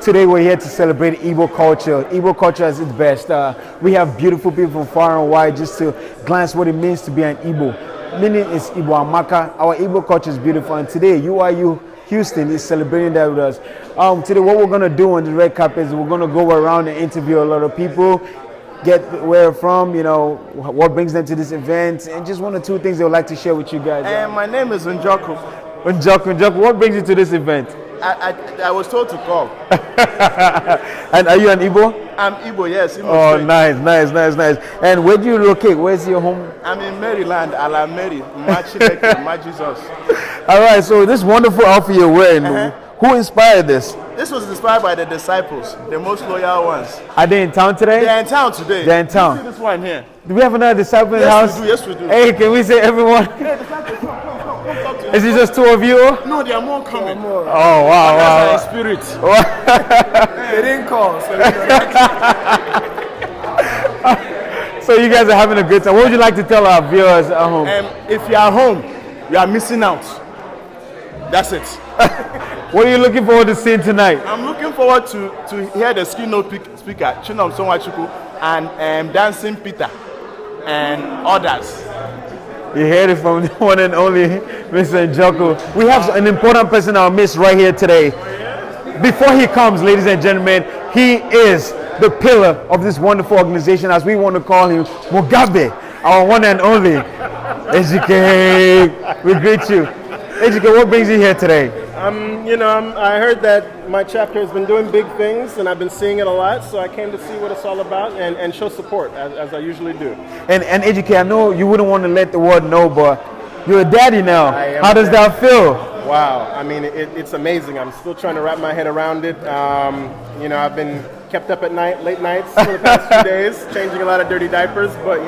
Today we're here to celebrate Igbo culture. Igbo culture is its best. We have beautiful people from far and wide just to glance what it means to be an Igbo. Meaning is Igbo Amaka. Our Igbo culture is beautiful, and today UIU Houston is celebrating that with us. Today what we're going to do on the red carpet is we're going to go around and interview a lot of people, get where they're from, you know, what brings them to this event, and just one or two things they would like to share with you guys. My name is Njoku. Njoku, what brings you to this event? I was told to come. And are you an Igbo? I'm Igbo, yes. Oh, nice. And where do you locate? Where's your home? I'm in Maryland, Ala Mary, Machileke, Jesus. All right, so this wonderful outfit you're wearing, who inspired this? This was inspired by the disciples, the most loyal ones. Are they in town today? They're in town today. They're in town. You see this one here? Do we have another disciple in the house? Yes, we do. Hey, can we say everyone? Hey, disciples, come talk to Is it just two of you? No, there are more coming. Oh, wow. That's our spirit. They didn't call. So you guys are having a good time. What would you like to tell our viewers at home? If you are home, you are missing out. That's it. What are you looking forward to seeing tonight? I'm looking forward to hear the keynote speaker, Chinom Sonwachuku, and Dancing Peter, and others. You heard it from the one and only Mr. Njoku. We have an important person in our midst right here today. Before he comes, ladies and gentlemen, he is the pillar of this wonderful organization, as we want to call him, Mugabe, our one and only. Ejike, we greet you. Ejike, what brings you here today? I heard that my chapter has been doing big things, and I've been seeing it a lot, so I came to see what it's all about and show support, as I usually do. And Ejike, I know you wouldn't want to let the world know, but you're a daddy now. How does that feel? Wow, I mean, it's amazing. I'm still trying to wrap my head around it. I've been kept up at night, late nights for the past few days, changing a lot of dirty diapers, but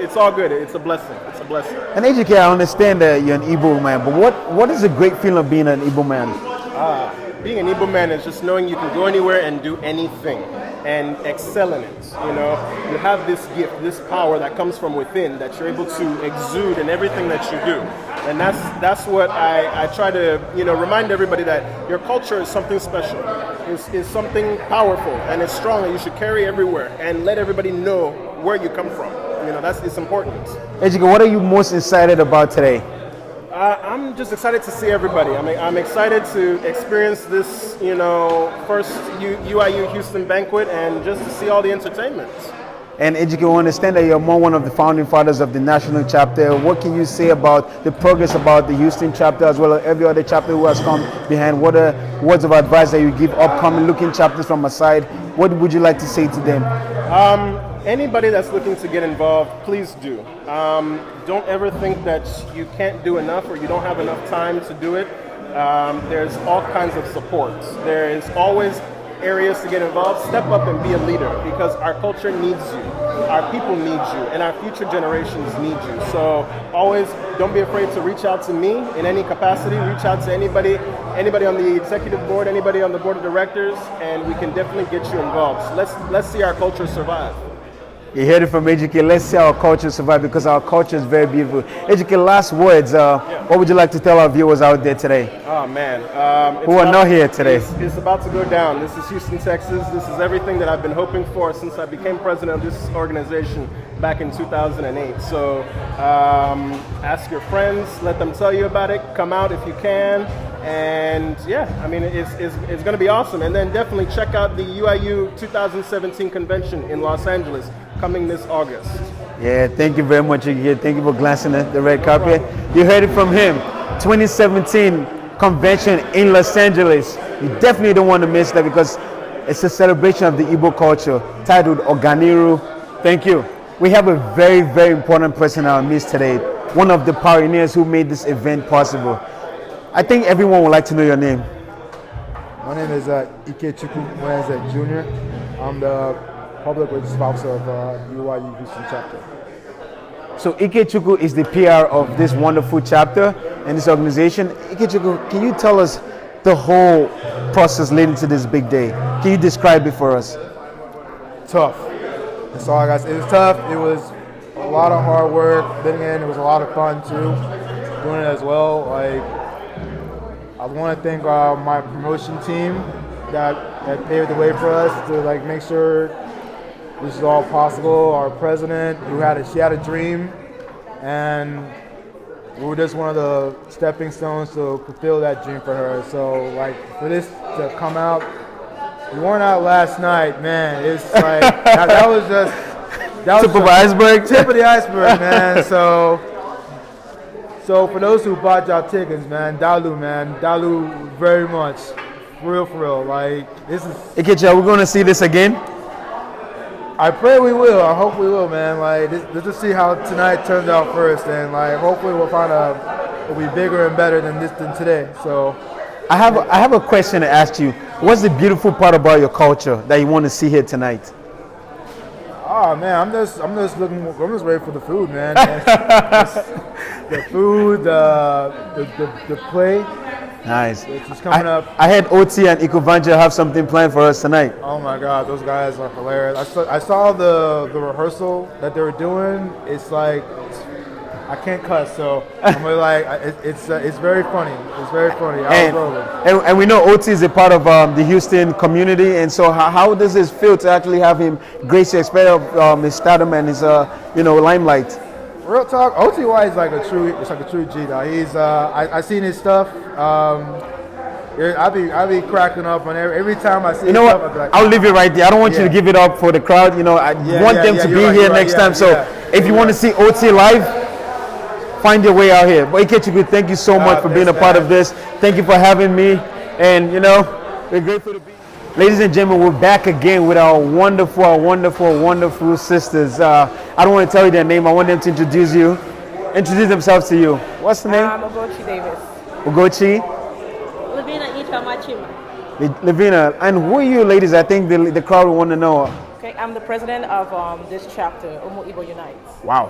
it's all good. It's a blessing. It's a blessing. And Ejike, I understand that you're an Igbo man, but what is the great feeling of being an Igbo man? Being an Igbo man is just knowing you can go anywhere and do anything and excel in it. You have this gift, this power that comes from within that you're able to exude in everything that you do. And that's what I try to remind everybody, that your culture is something special. It's something powerful and it's strong, and you should carry everywhere and let everybody know where you come from. It's important. Ejike, what are you most excited about today? I'm just excited to see everybody. I'm excited to experience this, first UIU Houston Banquet, and just to see all the entertainment. And Ejike, we understand that you're one of the founding fathers of the national chapter. What can you say about the progress about the Houston chapter, as well as every other chapter who has come behind? What are words of advice that you give upcoming looking chapters from aside? What would you like to say to them? Anybody that's looking to get involved, please do. Don't ever think that you can't do enough or you don't have enough time to do it. There's all kinds of support. There is always areas to get involved. Step up and be a leader, because our culture needs you, our people need you, and our future generations need you. So always don't be afraid to reach out to me in any capacity. Reach out to anybody on the executive board, anybody on the board of directors, and we can definitely get you involved. So let's see our culture survive. You heard it from Ejike. Let's see our culture survive, because our culture is very beautiful. Ejike, last words. What would you like to tell our viewers out there today? Oh, man. Who are not here today? It's about to go down. This is Houston, Texas. This is everything that I've been hoping for since I became president of this organization back in 2008. So ask your friends. Let them tell you about it. Come out if you can. And it's going to be awesome. And then definitely check out the UIU 2017 convention in Los Angeles coming this August. Yeah, thank you very much again. Thank you for glancing at the red carpet. You heard it from him. 2017 convention in Los Angeles. You definitely don't want to miss that, because it's a celebration of the Igbo culture titled Oganiru. Thank you. We have a very, very important person in our midst today. One of the pioneers who made this event possible. I think everyone would like to know your name. My name is Ikechukwu Jr. I'm the public relations officer of UIU Houston chapter. So Ikechukwu is the PR of this wonderful chapter and this organization. Ikechukwu, can you tell us the whole process leading to this big day? Can you describe it for us? Tough. That's all I got to say. It was tough. It was a lot of hard work. Then again, it was a lot of fun too, doing it as well. I want to thank my promotion team that that paved the way for us to like make sure this is all possible. Our president, she had a dream, and we were just one of the stepping stones to fulfill that dream for her. So like for this to come out, we weren't out last night, man. It's like that was just Tip of the iceberg. Tip of the iceberg, man. So for those who bought y'all tickets, man, Dalu very much. For real. Like this is. Ikechi, we're gonna see this again. I pray we will. I hope we will, man. Like let's just see how tonight turns out first, and like hopefully we'll find it'll be bigger and better than today. So I have a question to ask you. What's the beautiful part about your culture that you want to see here tonight? Oh man, I'm just ready for the food, man. The food, the play. Nice. It's just coming up. I had OT and Ikovanjo have something planned for us tonight. Oh my God, those guys are hilarious. I saw the rehearsal that they were doing. It's like I can't cuss, so I'm like it's very funny. It's very funny. I was rolling. And we know OT is a part of the Houston community, and so how does it feel to actually have him grace your experience of his stardom and his limelight? Real talk, OTY is like a true G though. He's I seen his stuff. I be cracking up on every time I see. You know stuff, what? I be like, I'll leave it right there. I don't want you to give it up for the crowd. You know, I want them to be here next time. So if you want to see OT live, find your way out here. But Ikechi, thank you so much for being a part of this. Thank you for having me, and we're grateful to be. Ladies and gentlemen, we're back again with our wonderful sisters. I don't want to tell you their name. I want them to introduce themselves to you. What's the name? Ugochi Davis. Ugochi? Lavina Itamachima. Lavina. And who are you ladies? I think the crowd will want to know. Okay, I'm the president of this chapter, Umu Igbo Unites. Wow.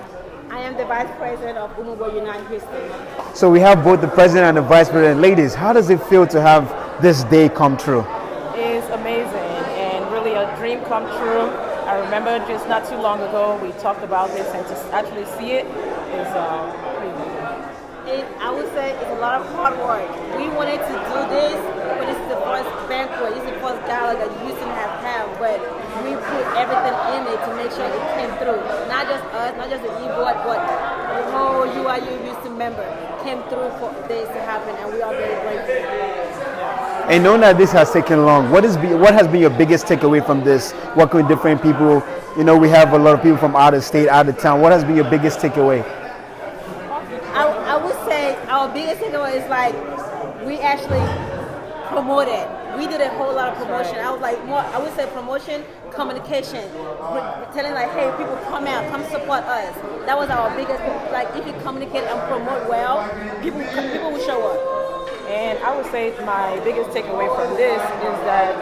I am the vice president of Umu Igbo Unite Houston. So we have both the president and the vice president. Ladies, how does it feel to have this day come true? It's amazing and really a dream come true. I remember just not too long ago we talked about this, and to actually see it is pretty amazing. I would say it's a lot of hard work. We wanted to do this, but this is the first banquet, this is the first gala that Houston has had, but we put everything in it to make sure it came through. Not just us, not just the e-board, but the whole UIU Houston member came through for this to happen, and we are very grateful. And knowing that this has taken long, what has been your biggest takeaway from this? Working with different people, we have a lot of people from out of state, out of town. What has been your biggest takeaway? I would say our biggest takeaway is like we actually promoted. We did a whole lot of promotion. I was like I would say promotion, communication, telling like, hey, people come out, come support us. That was our biggest. Like if you communicate and promote well, people will show up. And I would say my biggest takeaway from this is that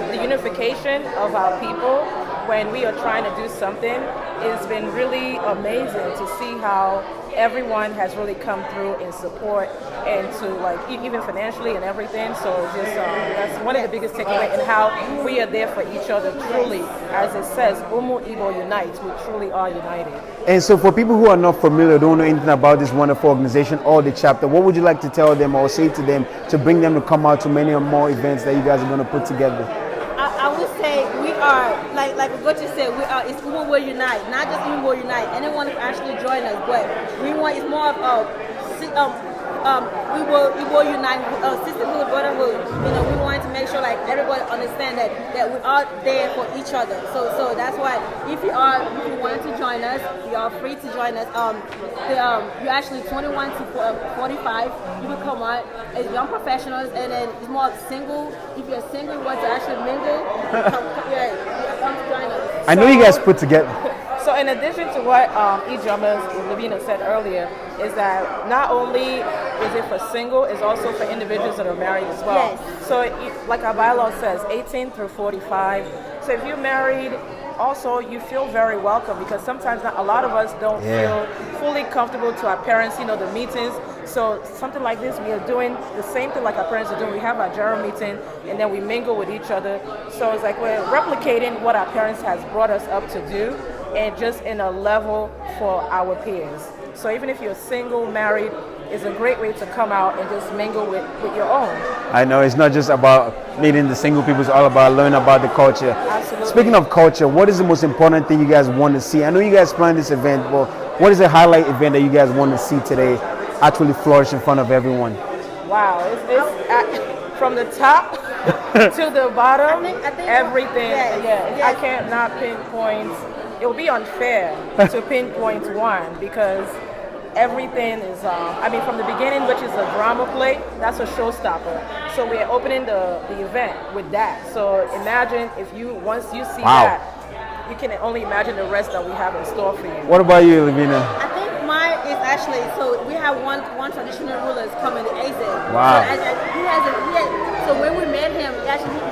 the unification of our people when we are trying to do something, it's been really amazing to see how everyone has really come through in support and to like even financially and everything. So just that's one of the biggest takeaways, and how we are there for each other truly. As it says, Umu Igbo Unites, we truly are united. And so for people who are not familiar, don't know anything about this wonderful organization or the chapter, what would you like to tell them or say to them to bring them to come out to many more events that you guys are going to put together? I would say we are, like what you said, it's Umu Igbo Unite, not just Umu Igbo Unite. Anyone can actually join us, but we want, it's more of we will unite sisterhood, brotherhood. We wanted to make sure like everybody understand that we are there for each other. So that's why if you wanted to join us, you are free to join us. You're actually 21 to 45. You can come out as young professionals, and then it's more single. If you're single, you want to actually mingle, come to join us. I know you guys put together. So in addition to what Ijamas Lavina said earlier, is that not only is it for single, it's also for individuals that are married as well. Yes. So like our bylaw says, 18 through 45. So if you're married, also you feel very welcome, because sometimes a lot of us don't feel fully comfortable to our parents, the meetings. So something like this, we are doing the same thing like our parents are doing. We have our general meeting and then we mingle with each other. So it's like we're replicating what our parents has brought us up to do, and just in a level for our peers. So even if you're single, married, is a great way to come out and just mingle with your own. I know it's not just about meeting the single people, it's all about learning about the culture. Absolutely. Speaking of culture, what is the most important thing you guys want to see? I know you guys planned this event, but what is the highlight event that you guys want to see today actually flourish in front of everyone? Wow, it's from the top to the bottom, I think everything. yes. I can't not pinpoint. It would be unfair to pinpoint one because everything is, from the beginning, which is a drama play, that's a showstopper. So we're opening the event with that. So imagine once you see that, you can only imagine the rest that we have in store for you. What about you, Lavina? I think mine is actually, so we have one traditional ruler is coming to AZ. Wow. So when we met him,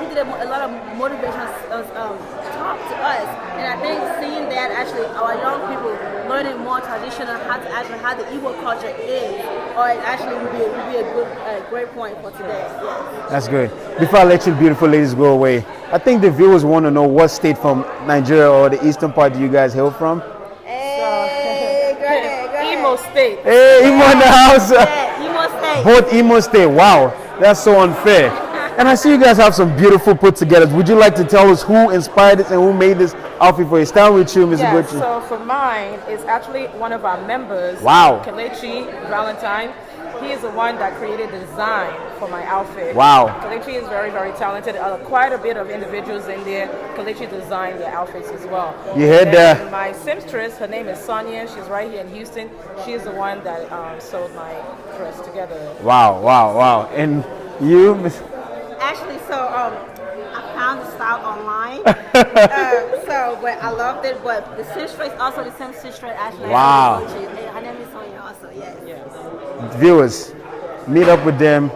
he did a lot of motivational talk to us. And I think seeing that actually our young people learning more traditional how the Igbo culture is, or it actually would be a great point for today. Yes. That's good. Before I let you beautiful ladies go away, I think the viewers want to know what state from Nigeria or the eastern part do you guys hail from? Hey, go ahead. Imo State. Hey, Imo in the house. Yeah, Imo State. Both Imo State. Wow, that's so unfair. And I see you guys have some beautiful put togethers. Would you like to tell us who inspired this and who made this outfit for you? Start with you, Mr. Yes, Gucci. so for mine, it's actually one of our members, Wow. Kelechi Valentine. He is the one that created the design for my outfit. Wow. Kelechi is very, very talented. Quite a bit of individuals in there. Kelechi designed their outfits as well. You heard And that? my seamstress, her name is Sonia. She's right here in Houston. She's the one that sewed my dress together. Wow. And you, Miss? Actually, so I found the style online. But I loved it. But the seamstress also the same seamstress actually. Wow. Her name is Sonia also. Yes. Viewers, meet up with them.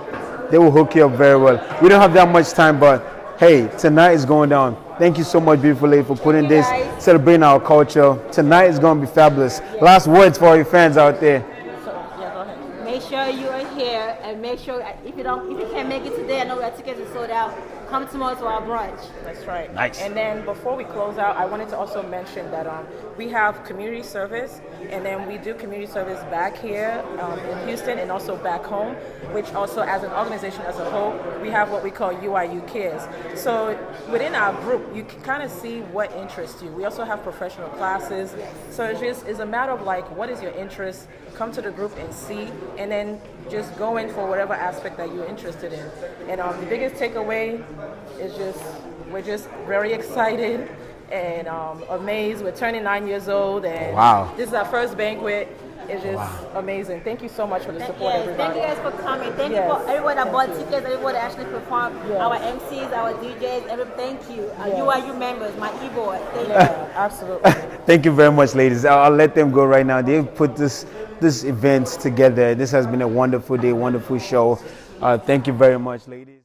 They will hook you up very well. We don't have that much time, but hey, tonight is going down. Thank you so much, beautiful lady, for putting this, celebrating our culture. Tonight is going to be fabulous. Last words for all your fans out there. Go ahead. Make sure you are here, and make sure if you can't make it today, I know our tickets are sold out. Come tomorrow to our brunch. That's right. Nice. And then before we close out, I wanted to also mention that we have community service, and then we do community service back here in Houston and also back home, which also as an organization as a whole, we have what we call UIU Cares. So within our group, you can kind of see what interests you. We also have professional classes. So it's a matter of like, what is your interest? Come to the group and see, and then just go in for whatever aspect that you're interested in. And the biggest takeaway is we're just very excited and amazed. We're turning 9 years old, and Wow. this is our first banquet. It's just amazing. Thank you so much for the support, Yes, thank everybody. you guys for coming. Thank you for everyone that bought tickets, everyone that actually performed, our MCs, our DJs, thank you. UIU members, my e-boy, thank you. Absolutely. Thank you very much, ladies. I'll let them go right now. They've put this event together. This has been a wonderful day, wonderful show. Thank you very much, ladies.